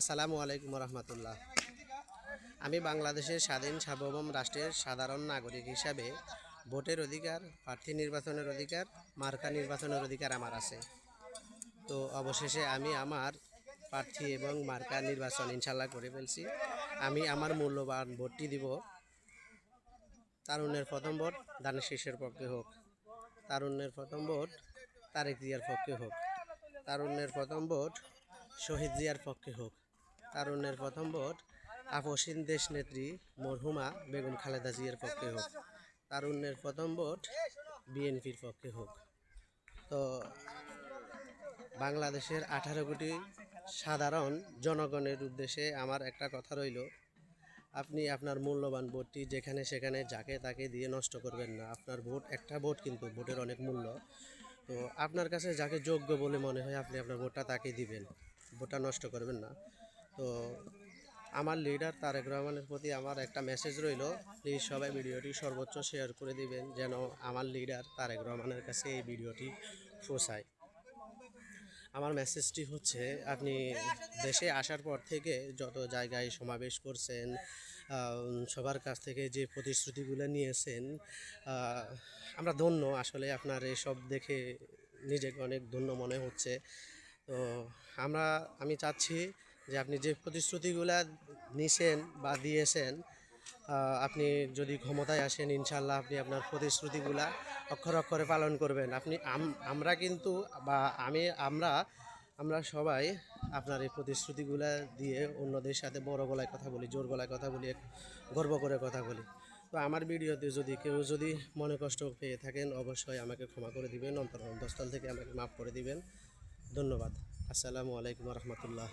আসসালামু আলাইকুম রহমতুল্লাহ। আমি বাংলাদেশের স্বাধীন সার্বভৌম রাষ্ট্রের সাধারণ নাগরিক হিসাবে ভোটের অধিকার, প্রার্থী নির্বাচনের অধিকার, মার্কা নির্বাচনের অধিকার আমার আছে। তো অবশেষে আমি আমার প্রার্থী এবং মার্কা নির্বাচন ইনশাল্লাহ করে ফেলছি। আমি আমার মূল্যবান ভোটটি দিব তারুণ্যের প্রথম ভোট ধানের শীষের পক্ষে হোক, তারুণ্যের প্রথম ভোট তারেক জিয়ার পক্ষে হোক, তারুণ্যের প্রথম ভোট শহীদ জিয়ার পক্ষে হোক, তারুণ্যের প্রথম ভোট আপসীন দেশনেত্রী মরহুমা বেগম খালেদা জিয়ার পক্ষে হোক, তারুণ্যের প্রথম ভোট বিএনপির পক্ষে হোক। তো বাংলাদেশের 18 কোটি সাধারণ জনগণের উদ্দেশ্যে আমার একটা কথা রইল, আপনি আপনার মূল্যবান ভোটটি যেখানে সেখানে যাকে তাকে দিয়ে নষ্ট করবেন না। আপনার ভোট একটা ভোট, কিন্তু ভোটের অনেক মূল্য। তো আপনার কাছে যাকে যোগ্য বলে মনে হয় আপনি আপনার ভোটটা তাকে দিবেন, ভোটটা নষ্ট করবেন না। তো আমার লিডার তারেক রহমানের প্রতি আমার একটা মেসেজ রইল, প্লিজ সবাই ভিডিওটি সর্বোচ্চ শেয়ার করে দিবেন যেন আমার লিডার তারেক রহমানের কাছে এই ভিডিওটি পৌঁছায়। আমার মেসেজটি হচ্ছে, আপনি দেশে আসার পর থেকে যত জায়গায় সমাবেশ করছেন, সবার কাছ থেকে যে প্রতিশ্রুতিগুলো নিয়েছেন, আমরা ধন্য। আসলে আপনার এসব দেখে নিজেকে অনেক ধন্য মনে হচ্ছে। তো আমি চাচ্ছি যে আপনি যে প্রতিশ্রুতিগুলো নিছেন বা দিয়েছেন, আপনি যদি ক্ষমতায় আসেন ইনশাল্লাহ আপনি আপনার প্রতিশ্রুতিগুলা অক্ষরে অক্ষরে পালন করবেন। আমরা কিন্তু বা আমরা সবাই আপনার এই প্রতিশ্রুতিগুলা দিয়ে অন্যদের সাথে বড় গলায় কথা বলি, জোর গলায় কথা বলি, গর্ব করে কথা বলি। তো আমার ভিডিওতে কেউ যদি মনে কষ্ট পেয়ে থাকেন অবশ্যই আমাকে ক্ষমা করে দিবেন, অন্তরস্থল থেকে আমাকে মাফ করে দিবেন। ধন্যবাদ। আসসালামু আলাইকুম রহমতুল্লাহ।